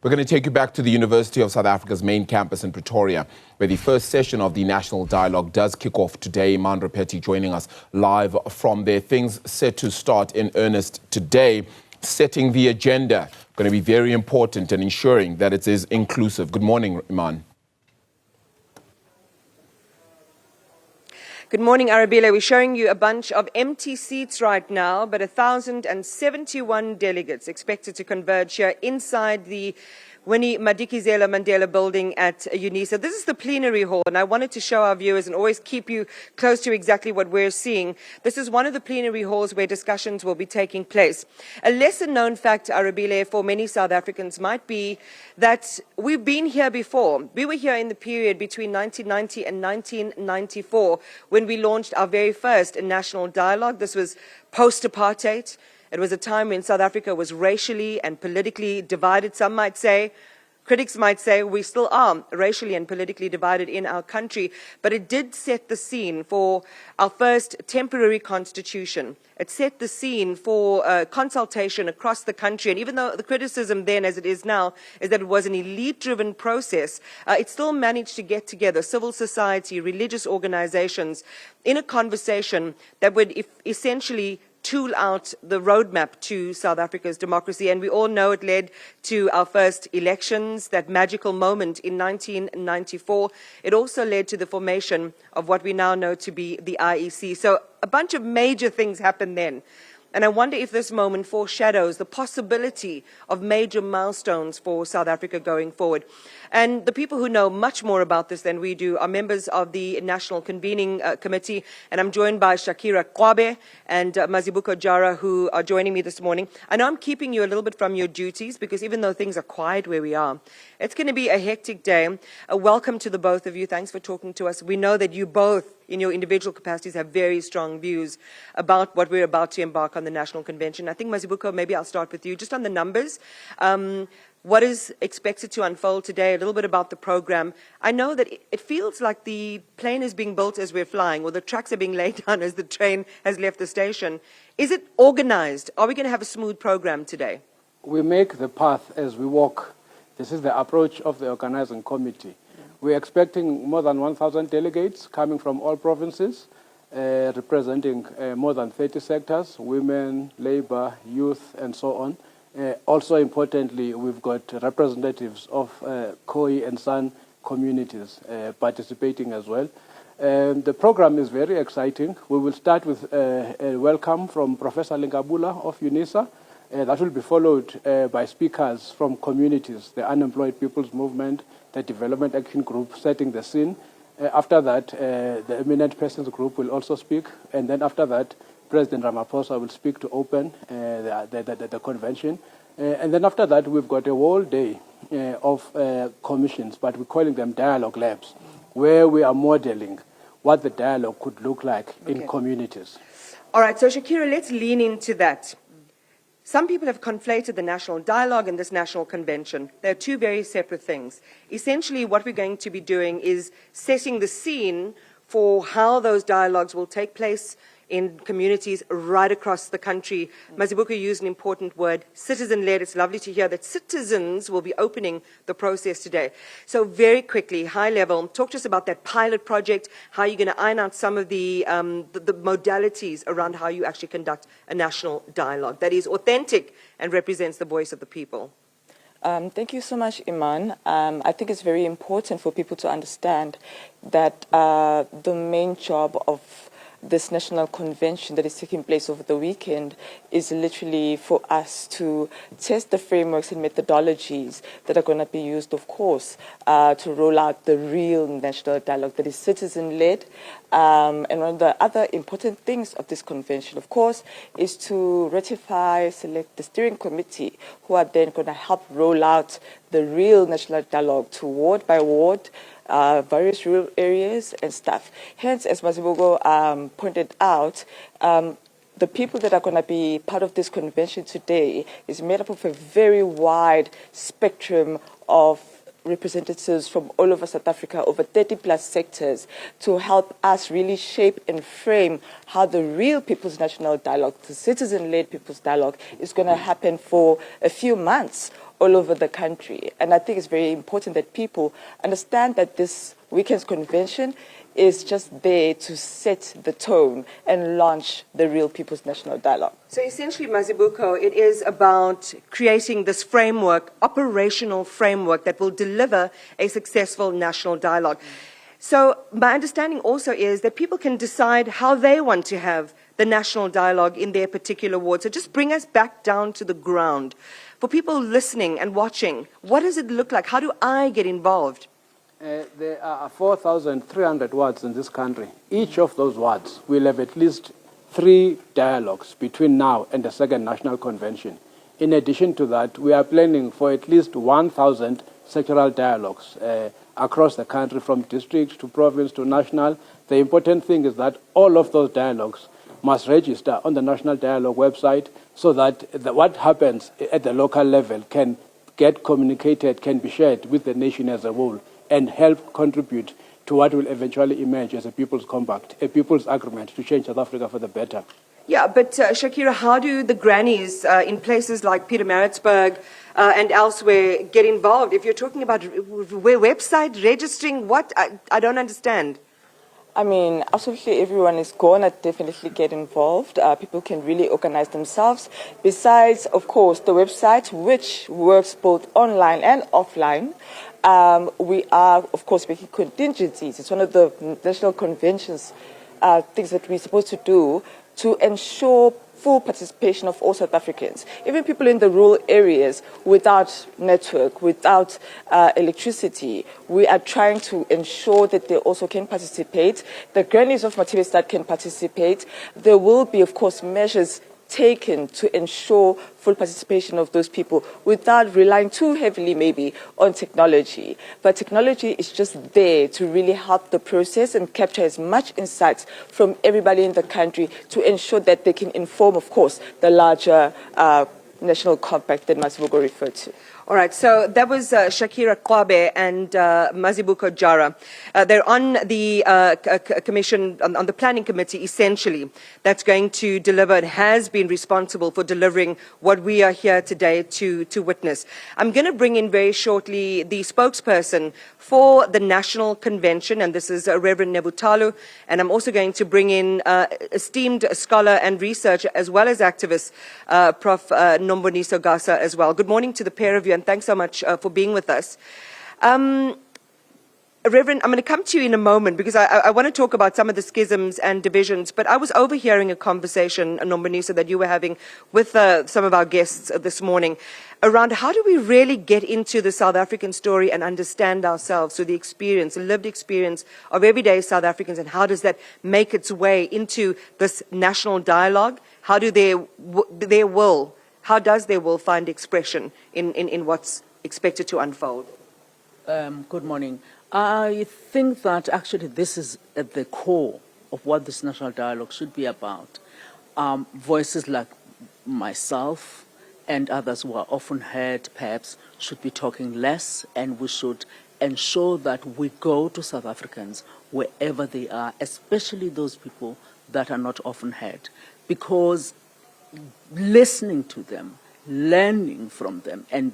We're going to take you back to the University of South Africa's main campus in Pretoria, where the first session of the National Dialogue does kick off today. Iman Rappetti joining us live from there. Things set to start in earnest today, setting the agenda. Going to be very important and ensuring that it is inclusive. Good morning, Iman. Good morning, Arabile. We're showing you a bunch of empty seats right now, but 1,071 delegates expected to converge here inside the Winnie Madikizela Mandela building at UNISA. This is the plenary hall, and I wanted to show our viewers and always keep you close to exactly what we're seeing. This is one of the plenary halls where discussions will be taking place. A lesser-known fact, Arabile, for many South Africans might be that we've been here before. We were here in the period between 1990 and 1994 when we launched our very first national dialogue. This was post-apartheid. It was a time when South Africa was racially and politically divided, some might say. Critics might say we still are racially and politically divided in our country, but it did set the scene for our first temporary constitution. It set the scene for consultation across the country, and even though the criticism then, as it is now, is that it was an elite-driven process, it still managed to get together civil society, religious organizations, in a conversation that would essentially tool out the roadmap to South Africa's democracy. And we all know it led to our first elections, that magical moment in 1994. It also led to the formation of what we now know to be the IEC. So a bunch of major things happened then. And I wonder if this moment foreshadows the possibility of major milestones for South Africa going forward. And the people who know much more about this than we do are members of the National Convening Committee. And I'm joined by Shakira, Qwabe, and Mazibuko, Jara, who are joining me this morning. I know I'm keeping you a little bit from your duties because even though things are quiet where we are, it's going to be a hectic day. Welcome to the both of you. Thanks for talking to us. We know that you both, in your individual capacities, have very strong views about what we're about to embark on the National Convention. I think, Mazibuko, maybe I'll start with you. Just on the numbers, what is expected to unfold today, a little bit about the program. I know that it feels like the plane is being built as we're flying, or the tracks are being laid down as the train has left the station. Is it organized? Are we going to have a smooth program today? We make the path as we walk. This is the approach of the Organising Committee. We're expecting more than 1,000 delegates coming from all provinces, representing more than 30 sectors, women, labor, youth, and so on. Also importantly, we've got representatives of Khoi and San communities participating as well. The program is very exciting. We will start with a welcome from Professor Lingabula of UNISA. That will be followed by speakers from communities, the Unemployed People's Movement, the Development Action Group, setting the scene. After that, the Eminent Persons Group will also speak. And then after that, President Ramaphosa will speak to open the convention. And then after that, we've got a whole day of commissions, but we're calling them dialogue labs, where we are modeling what the dialogue could look like in communities. All right, so Shakira, let's lean into that. Some people have conflated the national dialogue and this national convention. They're two very separate things. Essentially, what we're going to be doing is setting the scene for how those dialogues will take place in communities right across the country. Mazibuko used an important word, citizen-led. It's lovely to hear that citizens will be opening the process today. So very quickly, high level, talk to us about that pilot project, how you're going to iron out some of the modalities around how you actually conduct a national dialogue that is authentic and represents the voice of the people. Thank you so much, Iman. I think it's very important for people to understand that the main job of this national convention that is taking place over the weekend is literally for us to test the frameworks and methodologies that are going to be used, of course, to roll out the real national dialogue that is citizen-led. And one of the other important things of this convention, of course, is to ratify, select the steering committee, who are then going to help roll out the real national dialogue to ward by ward, various rural areas and stuff. Hence, as Mazibuko pointed out, the people that are going to be part of this convention today is made up of a very wide spectrum of representatives from all over South Africa, over 30+ sectors, to help us really shape and frame how the real People's National Dialogue, the citizen-led People's Dialogue, is going to happen for a few months all over the country. And I think it's very important that people understand that this weekend's convention is just there to set the tone and launch the Real People's National Dialogue. So essentially, Mazibuko, it is about creating this framework, operational framework that will deliver a successful national dialogue. So my understanding also is that people can decide how they want to have the national dialogue in their particular ward. So just bring us back down to the ground. For people listening and watching, what does it look like? How do I get involved? There are 4,300 wards in this country. Each of those wards will have at least 3 dialogues between now and the second national convention. In addition to that, we are planning for at least 1,000 sectoral dialogues across the country, from district to province to national. The important thing is that all of those dialogues must register on the National Dialogue website, so that what happens at the local level can get communicated, can be shared with the nation as a whole, and help contribute to what will eventually emerge as a people's compact, a people's agreement to change South Africa for the better. Yeah, but Shakira, how do the grannies in places like Pietermaritzburg and elsewhere get involved? If you're talking about website registering, what? I don't understand. I mean, absolutely everyone is going to definitely get involved. People can really organize themselves. Besides, of course, the website, which works both online and offline. We are, of course, making contingencies. It's one of the national conventions things that we're supposed to do to ensure full participation of all South Africans, even people in the rural areas without network, without electricity. We are trying to ensure that they also can participate. The grannies of Matabeleland can participate. There will be, of course, measures taken to ensure full participation of those people without relying too heavily maybe on technology. But technology is just there to really help the process and capture as much insights from everybody in the country to ensure that they can inform, of course, the larger national compact that Mazibuko referred to. All right, so that was Shakira, Qwabe and Mazibuko, Jara. They're on the commission, on the planning committee, essentially, that's going to deliver and has been responsible for delivering what we are here today to witness. I'm going to bring in very shortly the spokesperson for the National Convention, and this is Reverend Nevhutalu, and I'm also going to bring in esteemed scholar and researcher as well as activist, Prof. Nomboniso Gasa as well. Good morning to the pair of you, and thanks so much for being with us. Reverend, I'm going to come to you in a moment because I want to talk about some of the schisms and divisions, but I was overhearing a conversation, Nomboniso, that you were having with some of our guests this morning around how do we really get into the South African story and understand ourselves through the experience, the lived experience of everyday South Africans, and how does that make its way into this national dialogue? How do their will find expression in what's expected to unfold? Good morning. I think that actually this is at the core of what this national dialogue should be about. Voices like myself and others who are often heard perhaps should be talking less, and we should ensure that we go to South Africans wherever they are, especially those people that are not often heard, because listening to them, learning from them, and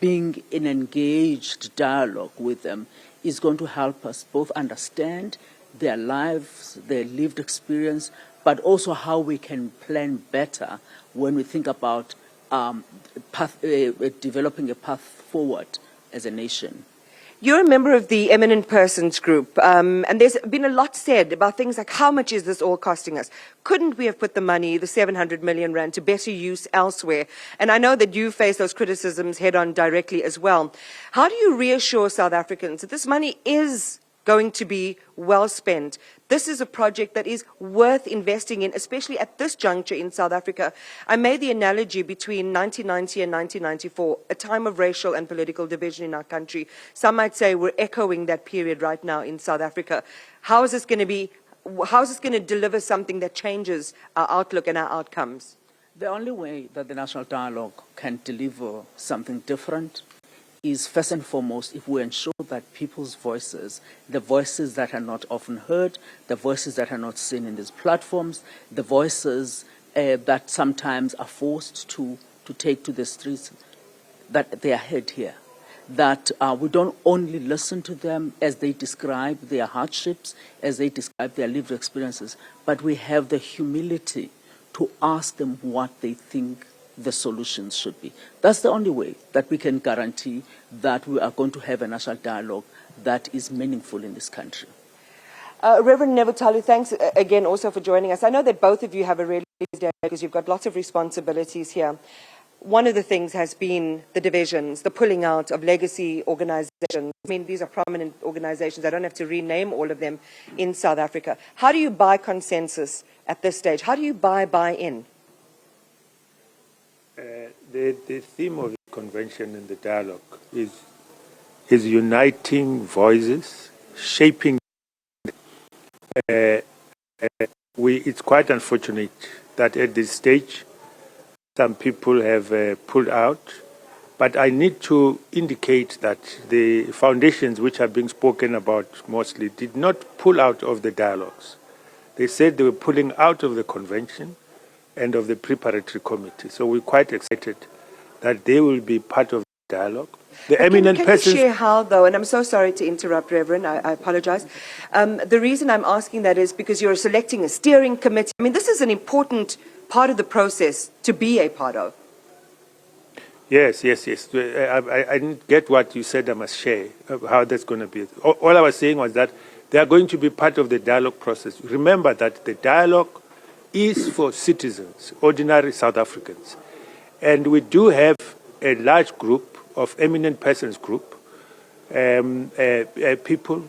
being in engaged dialogue with them is going to help us both understand their lives, their lived experience, but also how we can plan better when we think about developing a path forward as a nation. You're a member of the Eminent Persons Group, and there's been a lot said about things like how much is this all costing us? Couldn't we have put the money, the 700 million rand, to better use elsewhere? And I know that you face those criticisms head-on directly as well. How do you reassure South Africans that this money is going to be well spent? This is a project that is worth investing in, especially at this juncture in South Africa. I made the analogy between 1990 and 1994, a time of racial and political division in our country. Some might say we're echoing that period right now in South Africa. How is this going to deliver something that changes our outlook and our outcomes? The only way that the national dialogue can deliver something different is first and foremost if we ensure that people's voices, the voices that are not often heard, the voices that are not seen in these platforms, the voices that sometimes are forced to take to the streets, that they are heard here, that we don't only listen to them as they describe their hardships, as they describe their lived experiences, but we have the humility to ask them what they think the solutions should be. That's the only way that we can guarantee that we are going to have a national dialogue that is meaningful in this country. Reverend Nevhutalu, thanks again also for joining us. I know that both of you have a really busy day because you've got lots of responsibilities here. One of the things has been the divisions, the pulling out of legacy organizations. I mean, these are prominent organizations. I don't have to rename all of them in South Africa. How do you buy consensus at this stage? How do you buy-in? The theme of the convention and the dialogue is uniting voices, shaping. It's quite unfortunate that at this stage some people have pulled out, but I need to indicate that the foundations which are being spoken about mostly did not pull out of the dialogues. They said they were pulling out of the convention and of the preparatory committee. So we're quite excited that they will be part of the dialogue. The eminent persons. Can you share how, though, and I'm so sorry to interrupt, Reverend, I apologize. The reason I'm asking that is because you're selecting a steering committee. I mean, this is an important part of the process to be a part of. Yes. I didn't get what you said I must share, how that's going to be. All I was saying was that they are going to be part of the dialogue process. Remember that the dialogue is for citizens, ordinary South Africans. And we do have a large group of eminent persons group, people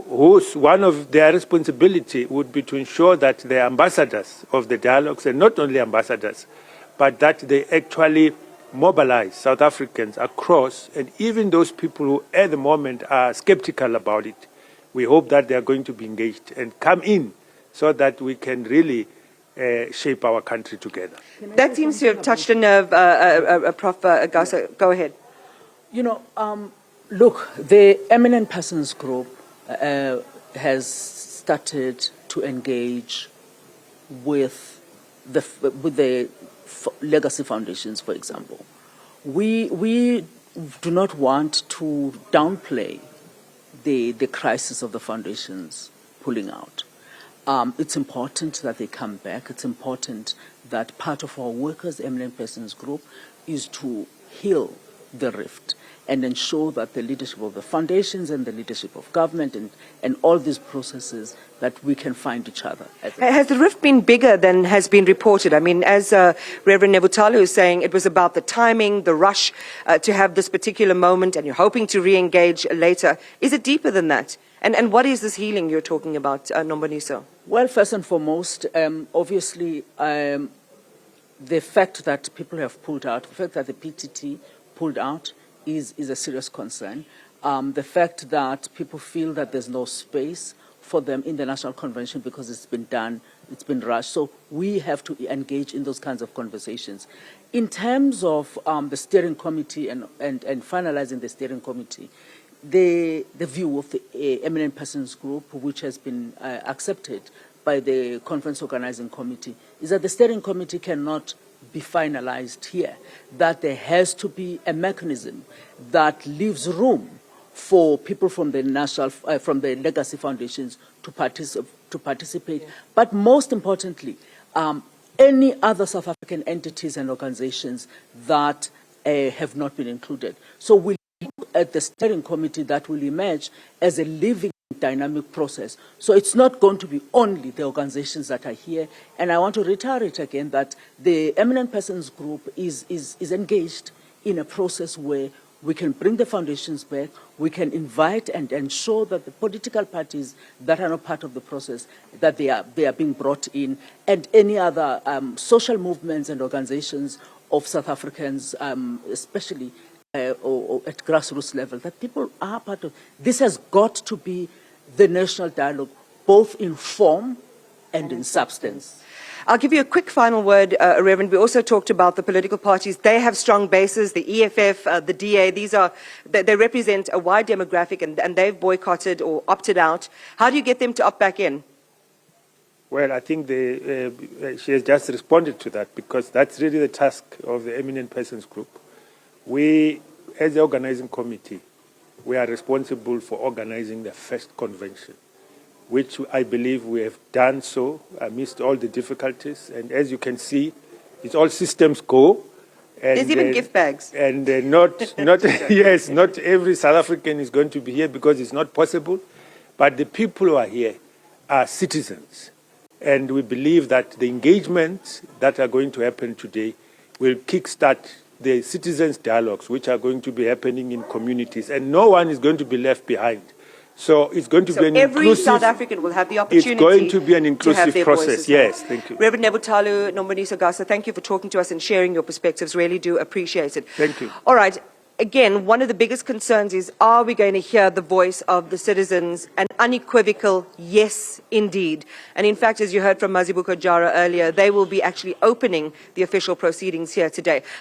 whose one of their responsibility would be to ensure that they are ambassadors of the dialogues, and not only ambassadors, but that they actually mobilize South Africans across, and even those people who at the moment are skeptical about it, we hope that they are going to be engaged and come in so that we can really shape our country together. That seems to have touched a nerve, Prof. Gasa. Go ahead. You know, look, the Eminent Persons Group has started to engage with the legacy foundations, for example. We do not want to downplay the crisis of the foundations pulling out. It's important that they come back. It's important that part of our workers' Eminent Persons Group is to heal the rift and ensure that the leadership of the foundations and the leadership of government and all these processes, that we can find each other. Has the rift been bigger than has been reported? I mean, as Reverend Nevhutalu is saying, it was about the timing, the rush to have this particular moment, and you're hoping to re-engage later. Is it deeper than that? And what is this healing you're talking about, Nomboniso? Well, first and foremost, obviously, the fact that people have pulled out, the fact that the PTT pulled out is a serious concern. The fact that people feel that there's no space for them in the National Convention because it's been done, it's been rushed. So we have to engage in those kinds of conversations. In terms of the steering committee and finalizing the steering committee, the view of the Eminent Persons Group, which has been accepted by the Conference Organizing Committee, is that the steering committee cannot be finalized here, that there has to be a mechanism that leaves room for people from the from the legacy foundations to participate. But most importantly, any other South African entities and organizations that have not been included. So we look at the steering committee that will emerge as a living dynamic process. So it's not going to be only the organizations that are here. And I want to reiterate again that the Eminent Persons Group is engaged in a process where we can bring the foundations back, we can invite and ensure that the political parties that are not part of the process, that they are being brought in, and any other social movements and organizations of South Africans, especially or at grassroots level, that people are part of. This has got to be the national dialogue, both in form and in substance. I'll give you a quick final word, Reverend. We also talked about the political parties. They have strong bases, the EFF, the DA. They represent a wide demographic, and they've boycotted or opted out. How do you get them to opt back in? Well, I think she has just responded to that, because that's really the task of the Eminent Persons Group. We, as the organizing committee, we are responsible for organizing the first convention, which I believe we have done so amidst all the difficulties. And as you can see, it's all systems go. And, There's even gift bags. And not yes, not every South African is going to be here because it's not possible. But the people who are here are citizens. And we believe that the engagements that are going to happen today will kickstart the citizens' dialogues, which are going to be happening in communities. And no one is going to be left behind. So it's going to be an every inclusive... South African will have the opportunity. It's going to be an to have inclusive their process. voices Yes, heard. thank you. Reverend Nevhutalu, Nomboniso, Gasa, thank you for talking to us and sharing your perspectives. Really do appreciate it. Thank you. All right. Again, one of the biggest concerns is, are we going to hear the voice of the citizens? An unequivocal yes, indeed. And in fact, as you heard from Mazibuko, Jara earlier, they will be actually opening the official proceedings here today.